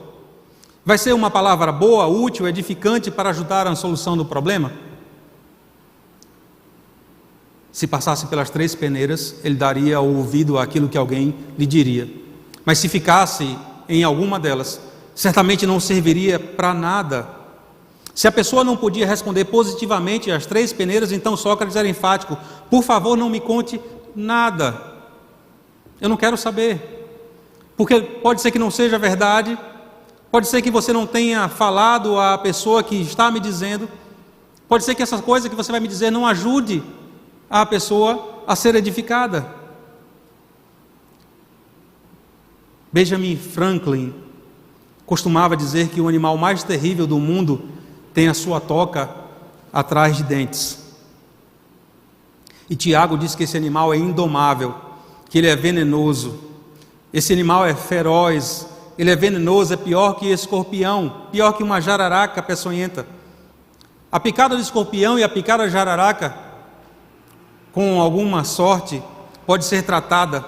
Vai ser uma palavra boa, útil, edificante para ajudar na solução do problema? Se passasse pelas 3 peneiras, ele daria ouvido àquilo que alguém lhe diria. Mas se ficasse em alguma delas, certamente não serviria para nada. Se a pessoa não podia responder positivamente às 3 peneiras, então Sócrates era enfático: por favor, não me conte nada. Eu não quero saber. Porque pode ser que não seja verdade, pode ser que você não tenha falado à pessoa que está me dizendo, pode ser que essa coisa que você vai me dizer não ajude a pessoa a ser edificada. Benjamin Franklin costumava dizer que o animal mais terrível do mundo tem a sua toca atrás de dentes. E Tiago diz que esse animal é indomável, que ele é venenoso. Esse animal é feroz, ele é venenoso, é pior que escorpião, pior que uma jararaca peçonhenta. A picada do escorpião e a picada da jararaca, com alguma sorte, pode ser tratada,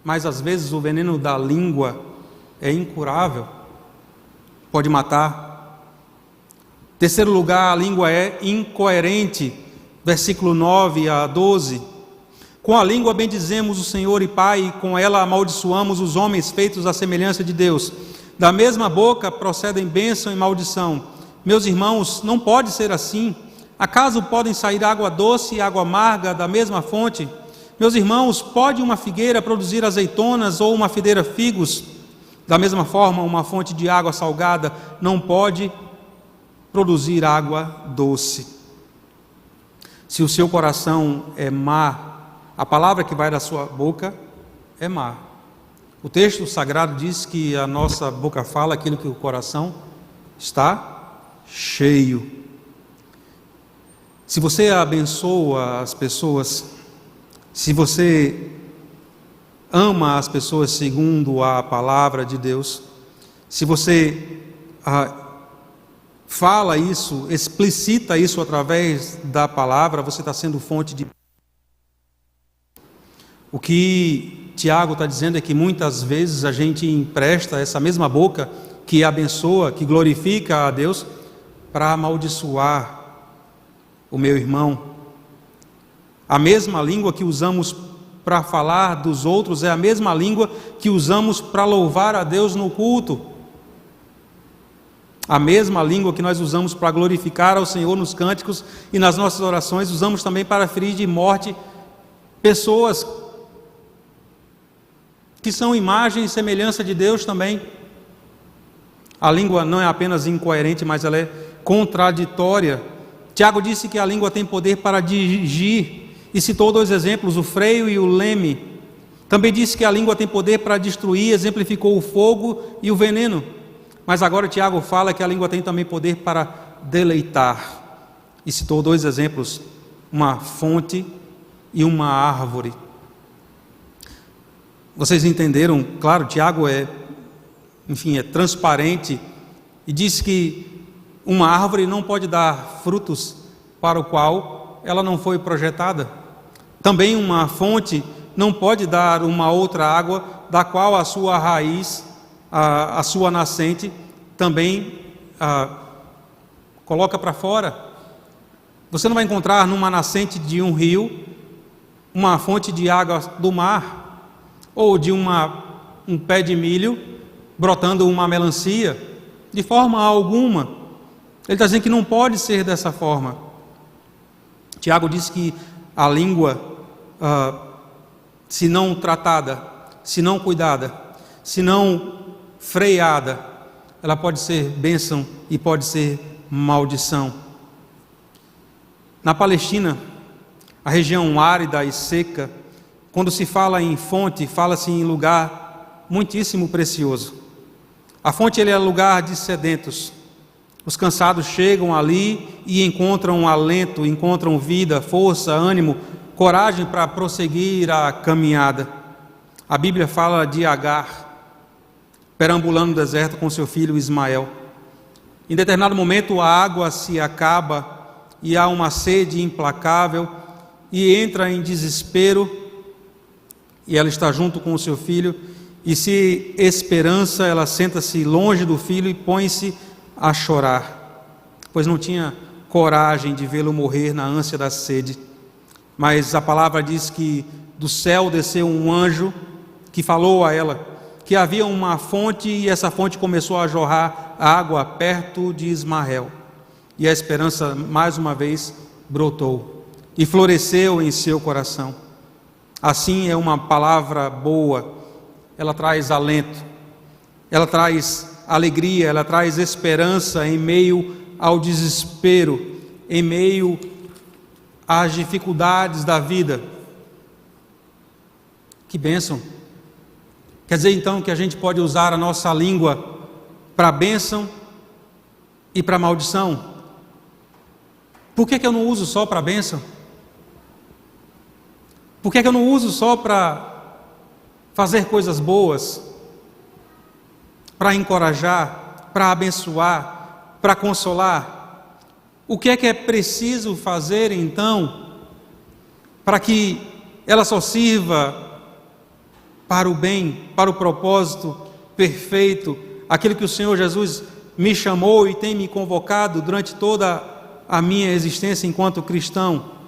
mas às vezes o veneno da língua é incurável, pode matar. Terceiro lugar, a língua é incoerente, versículo 9 a 12. Com a língua bendizemos o Senhor e Pai, e com ela amaldiçoamos os homens feitos à semelhança de Deus. Da mesma boca procedem bênção e maldição. Meus irmãos, não pode ser assim. Acaso podem sair água doce e água amarga da mesma fonte? Meus irmãos, pode uma figueira produzir azeitonas ou uma videira figos? Da mesma forma, uma fonte de água salgada não pode produzir água doce. Se o seu coração é má, a palavra que vai da sua boca é má. O texto sagrado diz que a nossa boca fala aquilo que o coração está cheio. Se você abençoa as pessoas, se você ama as pessoas segundo a palavra de Deus, se você fala isso, explicita isso através da palavra, você está sendo fonte de... O que Tiago está dizendo é que muitas vezes a gente empresta essa mesma boca que abençoa, que glorifica a Deus, para amaldiçoar o meu irmão. A mesma língua que usamos para falar dos outros é a mesma língua que usamos para louvar a Deus no culto. A mesma língua que nós usamos para glorificar ao Senhor nos cânticos e nas nossas orações, usamos também para ferir de morte pessoas que são imagem e semelhança de Deus também. A língua não é apenas incoerente, mas ela é contraditória. Tiago disse que a língua tem poder para dirigir, e citou 2 exemplos, o freio e o leme. Também disse que a língua tem poder para destruir, exemplificou o fogo e o veneno. Mas agora Tiago fala que a língua tem também poder para deleitar, e citou 2 exemplos, uma fonte e uma árvore. Vocês entenderam? Claro, Tiago é transparente e diz que uma árvore não pode dar frutos para o qual ela não foi projetada. Também uma fonte não pode dar uma outra água da qual a sua raiz, a sua nascente, também coloca para fora. Você não vai encontrar numa nascente de um rio uma fonte de água do mar, ou de um pé de milho brotando uma melancia, de forma alguma. Ele está dizendo que não pode ser dessa forma. Tiago diz que a língua, se não tratada, se não cuidada, se não freada, ela pode ser bênção e pode ser maldição. Na Palestina, a região árida e seca, quando se fala em fonte, fala-se em lugar muitíssimo precioso. A fonte é lugar de sedentos. Os cansados chegam ali e encontram alento, encontram vida, força, ânimo, coragem para prosseguir a caminhada. A Bíblia fala de Agar, perambulando no deserto com seu filho Ismael. Em determinado momento a água se acaba e há uma sede implacável e entra em desespero, e ela está junto com o seu filho, e se esperança, ela senta-se longe do filho e põe-se a chorar, pois não tinha coragem de vê-lo morrer na ânsia da sede. Mas a palavra diz que do céu desceu um anjo que falou a ela que havia uma fonte, e essa fonte começou a jorrar água perto de Ismael, e a esperança mais uma vez brotou e floresceu em seu coração. Assim é uma palavra boa, ela traz alento, ela traz alegria, ela traz esperança em meio ao desespero, em meio às dificuldades da vida. Que bênção! Quer dizer então que a gente pode usar a nossa língua para bênção e para maldição. Por que eu não uso só para bênção? Por que eu não uso só para fazer coisas boas, para encorajar, para abençoar, para consolar? O que é preciso fazer então para que ela só sirva para o bem, para o propósito perfeito, aquele que o Senhor Jesus me chamou e tem me convocado durante toda a minha existência enquanto cristão?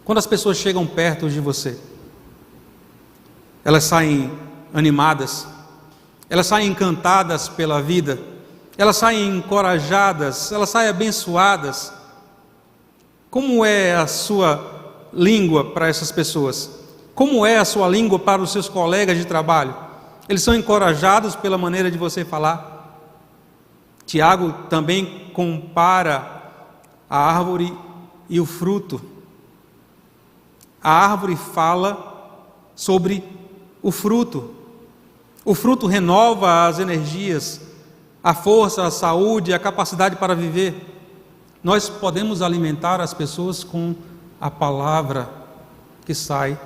Quando as pessoas chegam perto de você, elas saem animadas, elas saem encantadas pela vida, elas saem encorajadas, elas saem abençoadas. Como é a sua língua para essas pessoas? Como é a sua língua para os seus colegas de trabalho? Eles são encorajados pela maneira de você falar? Tiago também compara a árvore e o fruto. A árvore fala sobre o fruto. O fruto renova as energias, a força, a saúde, a capacidade para viver. Nós podemos alimentar as pessoas com a palavra que sai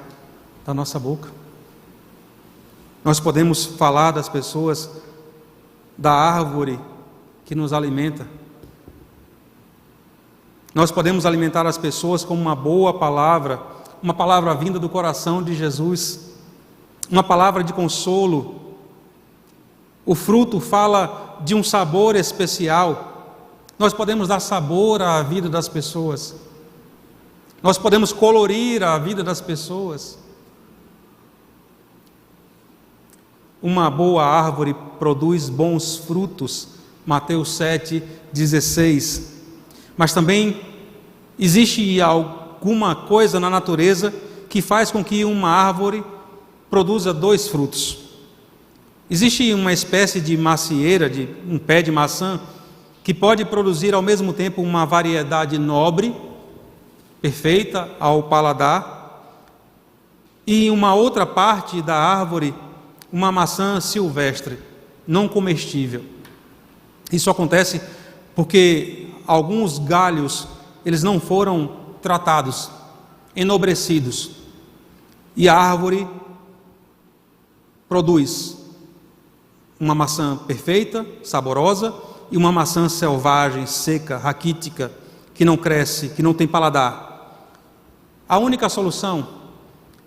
da nossa boca. Nós podemos falar das pessoas da árvore que nos alimenta. Nós podemos alimentar as pessoas com uma boa palavra, uma palavra vinda do coração de Jesus, uma palavra de consolo, O fruto fala de um sabor especial. Nós podemos dar sabor à vida das pessoas. Nós podemos colorir a vida das pessoas. Uma boa árvore produz bons frutos, Mateus 7,16. Mas também existe alguma coisa na natureza que faz com que uma árvore produza 2 frutos. Existe uma espécie de macieira, de um pé de maçã, que pode produzir ao mesmo tempo uma variedade nobre, perfeita ao paladar, e uma outra parte da árvore, uma maçã silvestre, não comestível. Isso acontece porque alguns galhos, eles não foram tratados, enobrecidos, e a árvore produz uma maçã perfeita, saborosa, e uma maçã selvagem, seca, raquítica, que não cresce, que não tem paladar. A única solução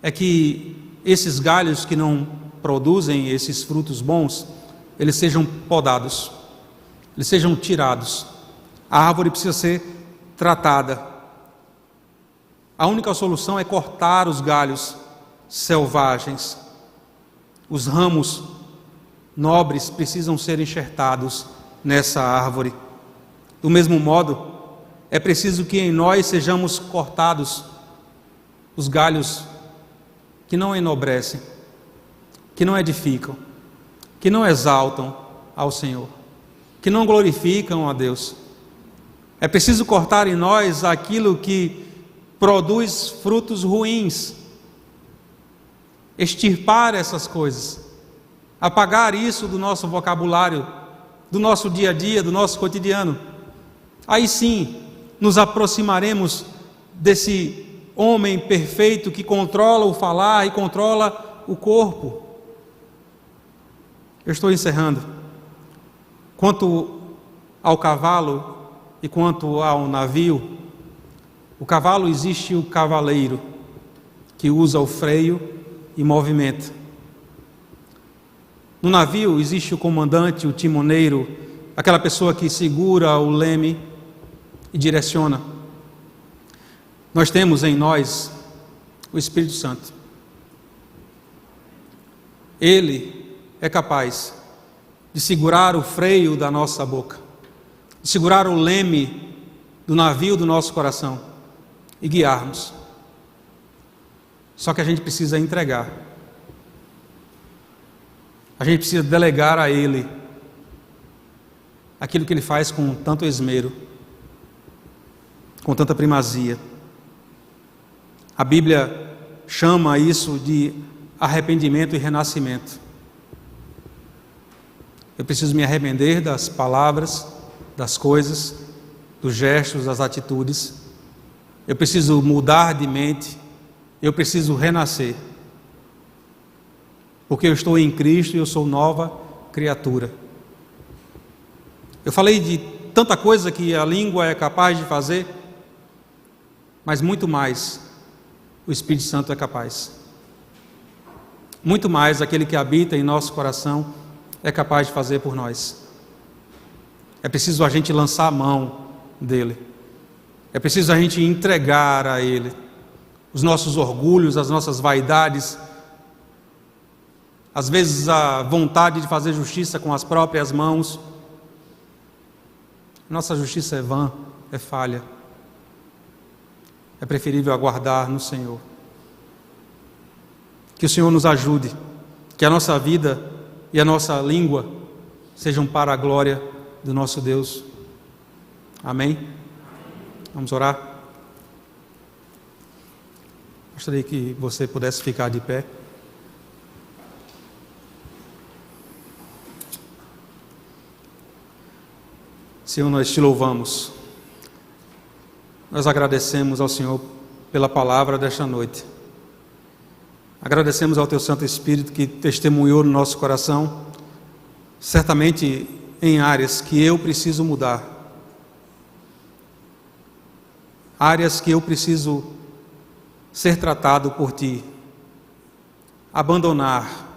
é que esses galhos que não produzem esses frutos bons, eles sejam podados, eles sejam tirados. A árvore precisa ser tratada. A única solução é cortar os galhos selvagens. Os ramos nobres precisam ser enxertados nessa árvore. Do mesmo modo, é preciso que em nós sejamos cortados os galhos que não enobrecem, que não edificam, que não exaltam ao Senhor, que não glorificam a Deus. É preciso cortar em nós aquilo que produz frutos ruins, extirpar essas coisas, apagar isso do nosso vocabulário, do nosso dia a dia, do nosso cotidiano. Aí sim, nos aproximaremos desse homem perfeito que controla o falar e controla o corpo. Eu estou encerrando. Quanto ao cavalo e quanto ao navio, o cavalo, existe o cavaleiro, que usa o freio e movimenta. No navio existe o comandante, o timoneiro, aquela pessoa que segura o leme e direciona. Nós temos em nós o Espírito Santo. Ele é capaz de segurar o freio da nossa boca, de segurar o leme do navio do nosso coração e guiar-nos. Só que a gente precisa entregar. A gente precisa delegar a Ele aquilo que Ele faz com tanto esmero, com tanta primazia. A Bíblia chama isso de arrependimento e renascimento. Eu preciso me arrepender das palavras, das coisas, dos gestos, das atitudes. Eu preciso mudar de mente. Eu preciso renascer. Porque eu estou em Cristo e eu sou nova criatura. Eu falei de tanta coisa que a língua é capaz de fazer, mas muito mais o Espírito Santo é capaz. Muito mais aquele que habita em nosso coração é capaz de fazer por nós. É preciso a gente lançar a mão dele. É preciso a gente entregar a ele os nossos orgulhos, as nossas vaidades, às vezes a vontade de fazer justiça com as próprias mãos. Nossa justiça é vã, é falha. É preferível aguardar no Senhor. Que o Senhor nos ajude, que a nossa vida e a nossa língua sejam para a glória do nosso Deus. Amém? Vamos orar? Gostaria que você pudesse ficar de pé. Senhor, nós te louvamos. Nós agradecemos ao Senhor pela palavra desta noite. Agradecemos ao Teu Santo Espírito que testemunhou no nosso coração, certamente em áreas que eu preciso mudar, áreas que eu preciso ser tratado por Ti, abandonar,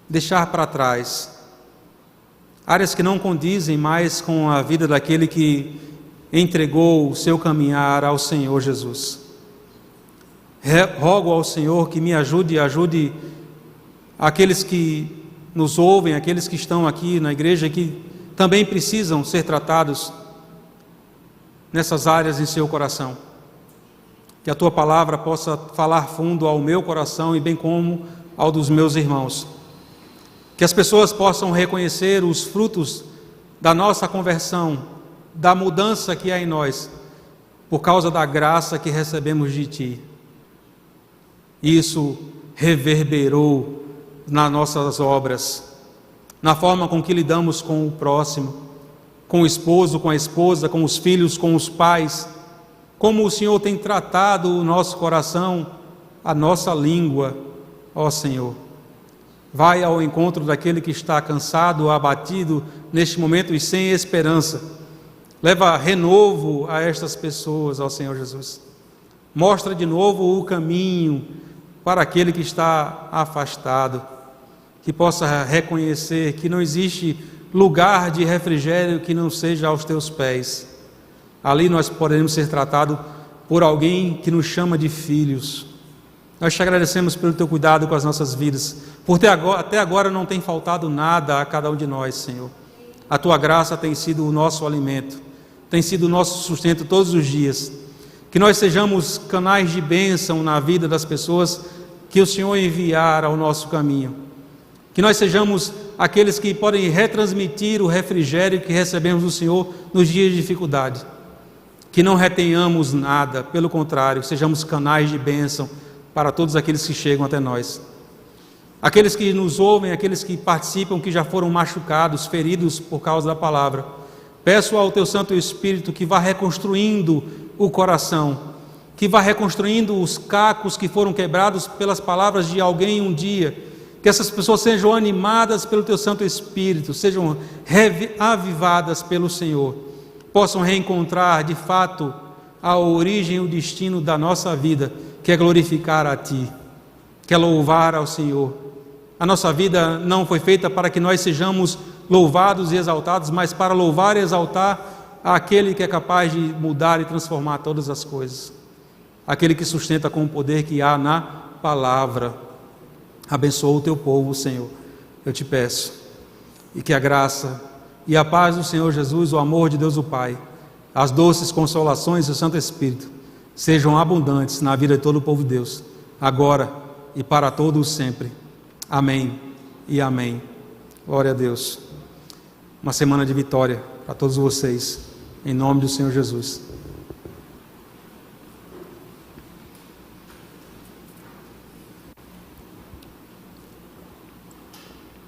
deixar para trás, áreas que não condizem mais com a vida daquele que entregou o seu caminhar ao Senhor Jesus. Rogo ao Senhor que me ajude e ajude aqueles que nos ouvem, aqueles que estão aqui na igreja e que também precisam ser tratados nessas áreas em seu coração. Que a Tua palavra possa falar fundo ao meu coração e bem como ao dos meus irmãos. Que as pessoas possam reconhecer os frutos da nossa conversão, da mudança que há em nós, por causa da graça que recebemos de Ti. Isso reverberou nas nossas obras, na forma com que lidamos com o próximo, com o esposo, com a esposa, com os filhos, com os pais, como o Senhor tem tratado o nosso coração, a nossa língua, ó Senhor. Vai ao encontro daquele que está cansado, abatido neste momento e sem esperança. Leva renovo a estas pessoas, ó Senhor Jesus. Mostra de novo o caminho para aquele que está afastado, que possa reconhecer que não existe lugar de refrigério que não seja aos Teus pés. Ali nós poderemos ser tratados por alguém que nos chama de filhos. Nós te agradecemos pelo Teu cuidado com as nossas vidas, porque até agora não tem faltado nada a cada um de nós, Senhor. A Tua graça tem sido o nosso alimento, tem sido o nosso sustento todos os dias. Que nós sejamos canais de bênção na vida das pessoas que o Senhor enviar ao nosso caminho. Que nós sejamos aqueles que podem retransmitir o refrigério que recebemos do Senhor nos dias de dificuldade. Que não retenhamos nada, pelo contrário, sejamos canais de bênção para todos aqueles que chegam até nós. Aqueles que nos ouvem, aqueles que participam, que já foram machucados, feridos por causa da palavra. Peço ao Teu Santo Espírito que vá reconstruindo o coração, que vá reconstruindo os cacos que foram quebrados pelas palavras de alguém um dia. Que essas pessoas sejam animadas pelo Teu Santo Espírito, sejam avivadas pelo Senhor, possam reencontrar de fato a origem e o destino da nossa vida, que é glorificar a Ti, que é louvar ao Senhor. A nossa vida não foi feita para que nós sejamos louvados e exaltados, mas para louvar e exaltar aquele que é capaz de mudar e transformar todas as coisas, aquele que sustenta com o poder que há na palavra. Abençoa o Teu povo, Senhor, eu te peço, e que a graça e a paz do Senhor Jesus, o amor de Deus o Pai, as doces consolações do Santo Espírito, sejam abundantes na vida de todo o povo de Deus, agora e para todos sempre. Amém e amém. Glória a Deus. Uma semana de vitória para todos vocês, em nome do Senhor Jesus.